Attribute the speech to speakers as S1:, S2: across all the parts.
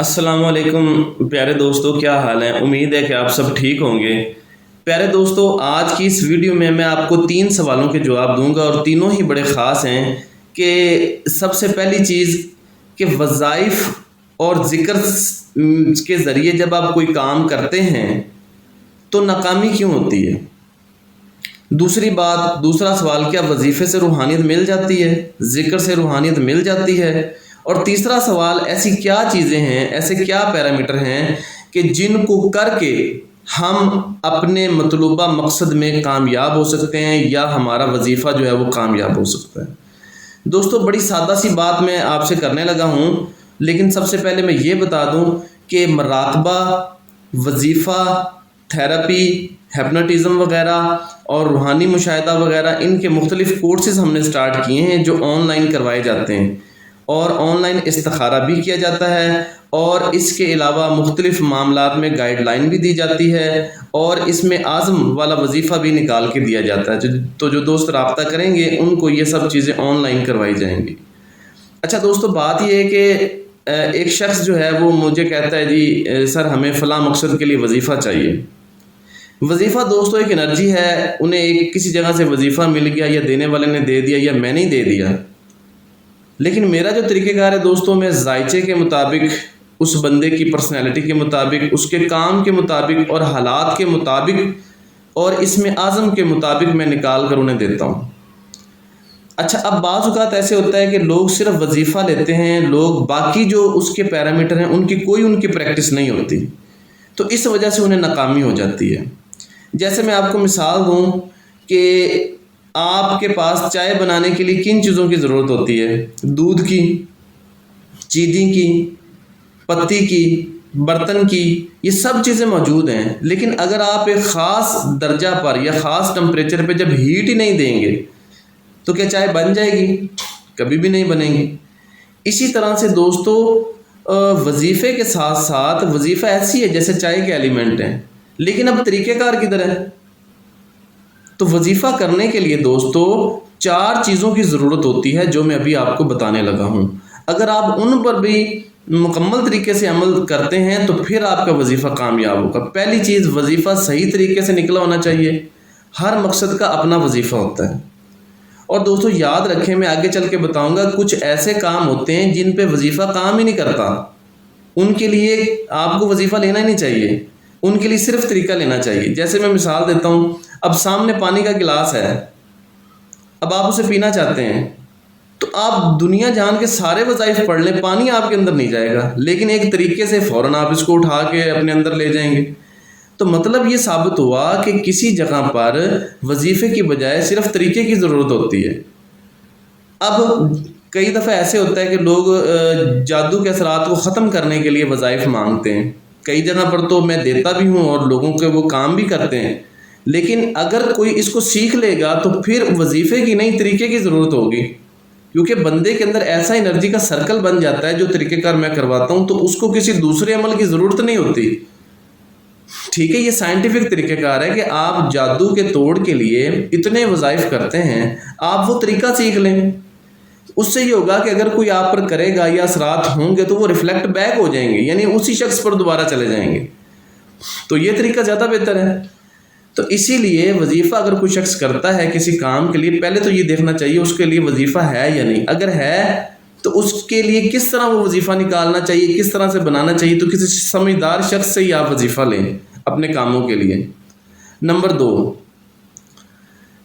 S1: السلام علیکم پیارے دوستو، کیا حال ہے؟ امید ہے کہ آپ سب ٹھیک ہوں گے۔ پیارے دوستو، آج کی اس ویڈیو میں آپ کو 3 سوالوں کے جواب دوں گا اور تینوں ہی بڑے خاص ہیں۔ کہ سب سے پہلی چیز کہ وظائف اور ذکر کے ذریعے جب آپ کوئی کام کرتے ہیں تو ناکامی کیوں ہوتی ہے؟ دوسرا سوال، کیا وظیفے سے روحانیت مل جاتی ہے؟ ذکر سے روحانیت مل جاتی ہے؟ اور تیسرا سوال، ایسی کیا چیزیں ہیں، ایسے کیا پیرامیٹر ہیں کہ جن کو کر کے ہم اپنے مطلوبہ مقصد میں کامیاب ہو سکتے ہیں یا ہمارا وظیفہ جو ہے وہ کامیاب ہو سکتا ہے؟ دوستو، بڑی سادہ سی بات میں آپ سے کرنے لگا ہوں، لیکن سب سے پہلے میں یہ بتا دوں کہ مراقبہ، وظیفہ، تھیراپی، ہپنوٹزم وغیرہ اور روحانی مشاہدہ وغیرہ، ان کے مختلف کورسز ہم نے سٹارٹ کیے ہیں جو آن لائن کروائے جاتے ہیں، اور آن لائن استخارہ بھی کیا جاتا ہے، اور اس کے علاوہ مختلف معاملات میں گائیڈ لائن بھی دی جاتی ہے، اور اس میں اعظم والا وظیفہ بھی نکال کے دیا جاتا ہے۔ تو جو دوست رابطہ کریں گے ان کو یہ سب چیزیں آن لائن کروائی جائیں گی۔ اچھا دوستو، بات یہ ہے کہ ایک شخص جو ہے وہ مجھے کہتا ہے جی سر ہمیں فلاں مقصد کے لیے وظیفہ چاہیے۔ وظیفہ دوستو ایک انرجی ہے، انہیں کسی جگہ سے وظیفہ مل گیا، یا دینے والے نے دے دیا یا میں نے دے دیا، لیکن میرا جو طریقہ کار ہے دوستو، میں ذائچے کے مطابق، اس بندے کی پرسنالٹی کے مطابق، اس کے کام کے مطابق اور حالات کے مطابق اور اس میں اعظم کے مطابق میں نکال کر انہیں دیتا ہوں۔ اچھا، اب بعض اوقات ایسے ہوتا ہے کہ لوگ صرف وظیفہ لیتے ہیں، لوگ باقی جو اس کے پیرامیٹر ہیں ان کی پریکٹس نہیں ہوتی، تو اس وجہ سے انہیں ناکامی ہو جاتی ہے۔ جیسے میں آپ کو مثال دوں کہ آپ کے پاس چائے بنانے کے لیے کن چیزوں کی ضرورت ہوتی ہے؟ دودھ کی، چینی کی، پتی کی، برتن کی، یہ سب چیزیں موجود ہیں، لیکن اگر آپ ایک خاص درجہ پر یا خاص ٹمپریچر پہ جب ہیٹ ہی نہیں دیں گے تو کیا چائے بن جائے گی؟ کبھی بھی نہیں بنے گی۔ اسی طرح سے دوستو، وظیفے کے ساتھ ساتھ وظیفہ ایسی ہے جیسے چائے کے ایلیمنٹ ہیں، لیکن اب طریقہ کار کدھر ہے؟ تو وظیفہ کرنے کے لیے دوستو 4 چیزوں کی ضرورت ہوتی ہے جو میں ابھی آپ کو بتانے لگا ہوں۔ اگر آپ ان پر بھی مکمل طریقے سے عمل کرتے ہیں تو پھر آپ کا وظیفہ کامیاب ہوگا۔ پہلی چیز، وظیفہ صحیح طریقے سے نکلا ہونا چاہیے۔ ہر مقصد کا اپنا وظیفہ ہوتا ہے، اور دوستو یاد رکھیں، میں آگے چل کے بتاؤں گا، کچھ ایسے کام ہوتے ہیں جن پہ وظیفہ کام ہی نہیں کرتا، ان کے لیے آپ کو وظیفہ لینا ہی نہیں چاہیے، ان کے لیے صرف طریقہ لینا چاہیے۔ جیسے میں مثال دیتا ہوں، اب سامنے پانی کا گلاس ہے، اب آپ اسے پینا چاہتے ہیں، تو آپ دنیا جان کے سارے وظائف پڑھ لیں، پانی آپ کے اندر نہیں جائے گا، لیکن ایک طریقے سے فوراً آپ اس کو اٹھا کے اپنے اندر لے جائیں گے۔ تو مطلب یہ ثابت ہوا کہ کسی جگہ پر وظیفے کی بجائے صرف طریقے کی ضرورت ہوتی ہے۔ اب کئی دفعہ ایسے ہوتا ہے کہ لوگ جادو کے اثرات کو ختم کرنے کے لیے وظائف مانگتے ہیں، کئی جگہ پر تو میں دیتا بھی ہوں اور لوگوں کے وہ کام بھی کرتے ہیں، لیکن اگر کوئی اس کو سیکھ لے گا تو پھر وظیفے کی نہیں طریقے کی ضرورت ہوگی، کیونکہ بندے کے اندر ایسا انرجی کا سرکل بن جاتا ہے جو طریقہ کار میں کرواتا ہوں، تو اس کو کسی دوسرے عمل کی ضرورت نہیں ہوتی۔ ٹھیک ہے، یہ سائنٹیفک طریقہ کار ہے کہ آپ جادو کے توڑ کے لیے اتنے وظائف کرتے ہیں، آپ وہ طریقہ سیکھ لیں، اس سے یہ ہوگا کہ اگر کوئی آپ پر کرے گا یا اثرات ہوں گے تو وہ ریفلیکٹ بیک ہو جائیں گے، یعنی اسی شخص پر دوبارہ چلے جائیں گے، تو یہ طریقہ زیادہ بہتر ہے۔ تو اسی لیے وظیفہ اگر کوئی شخص کرتا ہے کسی کام کے لیے، پہلے تو یہ دیکھنا چاہیے اس کے لیے وظیفہ ہے یا نہیں، اگر ہے تو اس کے لیے کس طرح وہ وظیفہ نکالنا چاہیے، کس طرح سے بنانا چاہیے، تو کسی سمجھدار شخص سے ہی آپ وظیفہ لیں اپنے کاموں کے لیے۔ نمبر 2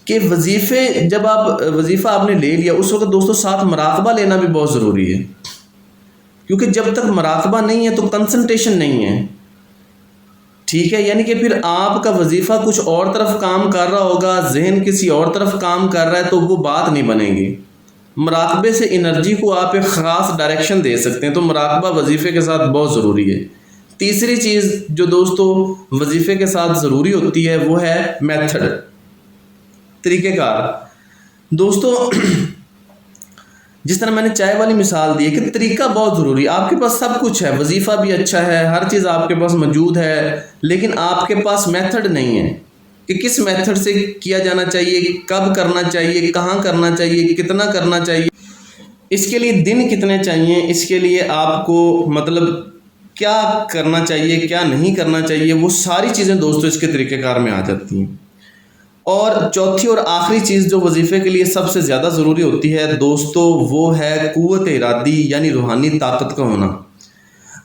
S1: کہ جب آپ وظیفہ آپ نے لے لیا، اس وقت دوستو ساتھ مراقبہ لینا بھی بہت ضروری ہے، کیونکہ جب تک مراقبہ نہیں ہے تو کنسنٹریشن نہیں ہے۔ ٹھیک ہے، یعنی کہ پھر آپ کا وظیفہ کچھ اور طرف کام کر رہا ہوگا، ذہن کسی اور طرف کام کر رہا ہے، تو وہ بات نہیں بنے گی۔ مراقبے سے انرجی کو آپ ایک خاص ڈائریکشن دے سکتے ہیں، تو مراقبہ وظیفے کے ساتھ بہت ضروری ہے۔ تیسری چیز جو دوستو وظیفے کے ساتھ ضروری ہوتی ہے وہ ہے میتھڈ، طریقہ کار۔ دوستو جس طرح میں نے چائے والی مثال دی ہے کہ طریقہ بہت ضروری ہے، آپ کے پاس سب کچھ ہے، وظیفہ بھی اچھا ہے، ہر چیز آپ کے پاس موجود ہے، لیکن آپ کے پاس میتھڈ نہیں ہے کہ کس میتھڈ سے کیا جانا چاہیے، کب کرنا چاہیے، کہاں کرنا چاہیے، کتنا کرنا چاہیے، اس کے لیے دن کتنے چاہیے، اس کے لیے آپ کو کیا کرنا چاہیے کیا نہیں کرنا چاہیے، وہ ساری چیزیں دوستو اس کے طریقہ کار میں آ جاتی ہیں۔ اور چوتھی اور آخری چیز جو وظیفے کے لیے سب سے زیادہ ضروری ہوتی ہے دوستو، وہ ہے قوت ارادی یعنی روحانی طاقت کا ہونا۔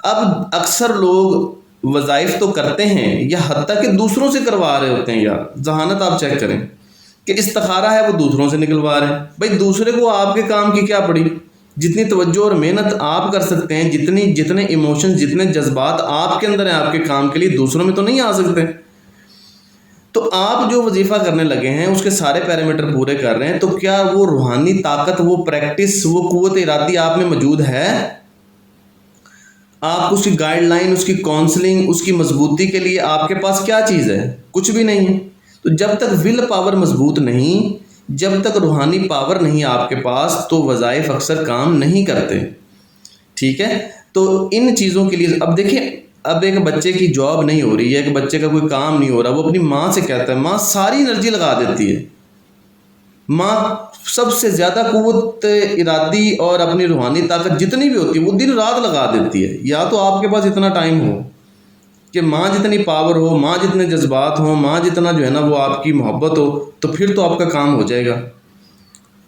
S1: اب اکثر لوگ وظائف تو کرتے ہیں یا حتیٰ کہ دوسروں سے کروا رہے ہوتے ہیں، یار ذہانت آپ چیک کریں کہ استخارہ ہے وہ دوسروں سے نکلوا رہے ہیں۔ بھائی دوسرے کو آپ کے کام کی کیا پڑی؟ جتنی توجہ اور محنت آپ کر سکتے ہیں، جتنے ایموشن جتنے جذبات آپ کے اندر ہیں آپ کے کام کے لیے، دوسروں میں تو نہیں آ سکتے۔ تو آپ جو وظیفہ کرنے لگے ہیں اس کے سارے پیرامیٹر پورے کر رہے ہیں، تو کیا وہ روحانی طاقت، وہ پریکٹس، وہ قوت ارادی آپ میں موجود ہے؟ آپ اس کی گائیڈ لائن، اس کی کاؤنسلنگ، اس کی مضبوطی کے لیے آپ کے پاس کیا چیز ہے؟ کچھ بھی نہیں ہے۔ تو جب تک ول پاور مضبوط نہیں، جب تک روحانی پاور نہیں آپ کے پاس، تو وظائف اکثر کام نہیں کرتے، ٹھیک ہے؟ تو ان چیزوں کے لیے اب دیکھیں، اب ایک بچے کی جاب نہیں ہو رہی ہے، ایک بچے کا کوئی کام نہیں ہو رہا، وہ اپنی ماں سے کہتا ہے، ماں ساری انرجی لگا دیتی ہے، ماں سب سے زیادہ قوت ارادی اور اپنی روحانی طاقت جتنی بھی ہوتی ہے وہ دن رات لگا دیتی ہے۔ یا تو آپ کے پاس اتنا ٹائم ہو کہ ماں جتنی پاور ہو، ماں جتنے جذبات ہوں، ماں جتنا جو ہے نا وہ آپ کی محبت ہو، تو پھر تو آپ کا کام ہو جائے گا،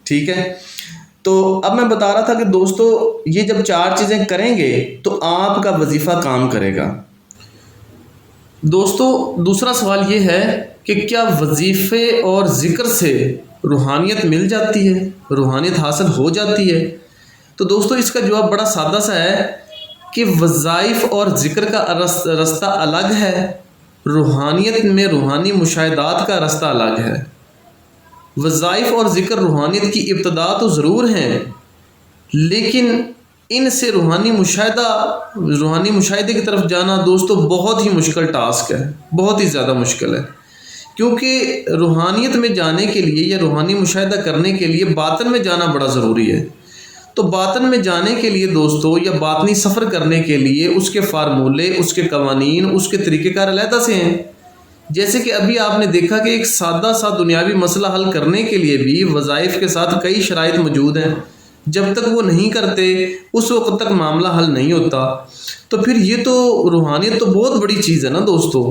S1: ٹھیک ہے؟ تو اب میں بتا رہا تھا کہ دوستو یہ جب چار چیزیں کریں گے تو آپ کا وظیفہ کام کرے گا۔ دوستو دوسرا سوال یہ ہے کہ کیا وظیفے اور ذکر سے روحانیت مل جاتی ہے، روحانیت حاصل ہو جاتی ہے؟ تو دوستو اس کا جواب بڑا سادہ سا ہے کہ وظائف اور ذکر کا رستہ الگ ہے، روحانیت میں روحانی مشاہدات کا رستہ الگ ہے۔ وظائف اور ذکر روحانیت کی ابتدا تو ضرور ہیں، لیکن ان سے روحانی مشاہدے کی طرف جانا دوستو بہت ہی مشکل ٹاسک ہے، بہت ہی زیادہ مشکل ہے، کیونکہ روحانیت میں جانے کے لیے یا روحانی مشاہدہ کرنے کے لیے باطن میں جانا بڑا ضروری ہے۔ تو باطن میں جانے کے لیے دوستو یا باطنی سفر کرنے کے لیے اس کے فارمولے، اس کے قوانین، اس کے طریقہ کار علیحدہ سے ہیں۔ جیسے کہ ابھی آپ نے دیکھا کہ ایک سادہ سا دنیاوی مسئلہ حل کرنے کے لیے بھی وظائف کے ساتھ کئی شرائط موجود ہیں، جب تک وہ نہیں کرتے اس وقت تک معاملہ حل نہیں ہوتا۔ تو پھر یہ تو روحانیت تو بہت بڑی چیز ہے نا دوستو۔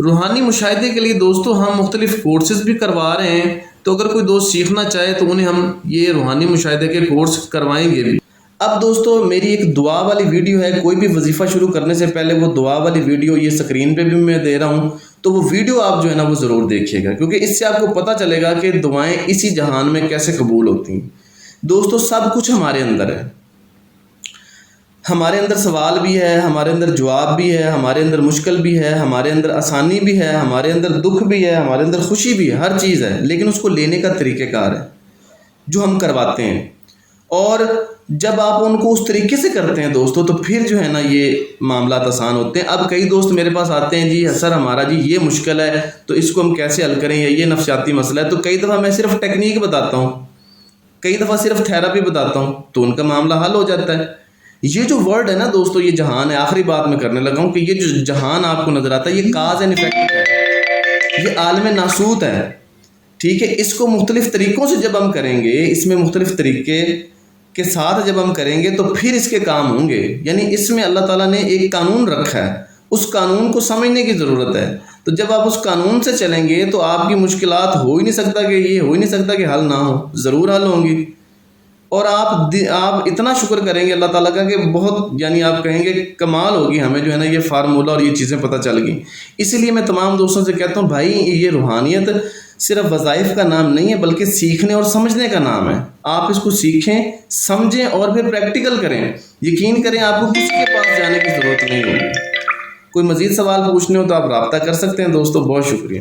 S1: روحانی مشاہدے کے لیے دوستو ہم مختلف کورسز بھی کروا رہے ہیں، تو اگر کوئی دوست سیکھنا چاہے تو انہیں ہم یہ روحانی مشاہدے کے کورس کروائیں گے بھی۔ اب دوستو میری ایک دعا والی ویڈیو ہے، کوئی بھی وظیفہ شروع کرنے سے پہلے وہ دعا والی ویڈیو یہ سکرین پہ بھی میں دے رہا ہوں، تو وہ ویڈیو آپ جو ہے نا وہ ضرور دیکھیے گا، کیونکہ اس سے آپ کو پتہ چلے گا کہ دعائیں اسی جہان میں کیسے قبول ہوتی ہیں۔ دوستو سب کچھ ہمارے اندر ہے، ہمارے اندر سوال بھی ہے، ہمارے اندر جواب بھی ہے، ہمارے اندر مشکل بھی ہے، ہمارے اندر آسانی بھی ہے، ہمارے اندر دکھ بھی ہے، ہمارے اندر خوشی بھی ہے، ہر چیز ہے، لیکن اس کو لینے کا طریقہ کار ہے جو ہم کرواتے ہیں۔ اور جب آپ ان کو اس طریقے سے کرتے ہیں دوستو تو پھر جو ہے نا یہ معاملات آسان ہوتے ہیں۔ اب کئی دوست میرے پاس آتے ہیں، جی سر ہمارا جی یہ مشکل ہے تو اس کو ہم کیسے حل کریں، یا یہ نفسیاتی مسئلہ ہے، تو کئی دفعہ میں صرف ٹیکنیک بتاتا ہوں، کئی دفعہ صرف تھیراپی بتاتا ہوں، تو ان کا معاملہ حل ہو جاتا ہے۔ یہ جو ورڈ ہے نا دوستو، یہ جہان ہے، آخری بات میں کرنے لگا ہوں کہ یہ جو جہان آپ کو نظر آتا ہے یہ کاز اینڈ ایفیکٹ ہے، یہ عالم ناسوت ہے، ٹھیک ہے؟ اس کو مختلف طریقوں سے جب ہم کریں گے، اس میں مختلف طریقے کے ساتھ جب ہم کریں گے تو پھر اس کے کام ہوں گے۔ یعنی اس میں اللہ تعالیٰ نے ایک قانون رکھا ہے، اس قانون کو سمجھنے کی ضرورت ہے۔ تو جب آپ اس قانون سے چلیں گے تو آپ کی مشکلات ہو ہی نہیں سکتا کہ حل نہ ہو، ضرور حل ہوں گی۔ اور آپ اتنا شکر کریں گے اللہ تعالیٰ کا کہ بہت، یعنی آپ کہیں گے کمال ہوگی، ہمیں جو ہے نا یہ فارمولہ اور یہ چیزیں پتہ چل گئیں۔ اسی لیے میں تمام دوستوں سے کہتا ہوں بھائی یہ روحانیت صرف وظائف کا نام نہیں ہے بلکہ سیکھنے اور سمجھنے کا نام ہے۔ آپ اس کو سیکھیں، سمجھیں اور پھر پریکٹیکل کریں۔ یقین کریں آپ کو کسی کے پاس جانے کی ضرورت نہیں ہوگی۔ کوئی مزید سوال پوچھنے ہو تو آپ رابطہ کر سکتے ہیں دوستو۔ بہت شکریہ۔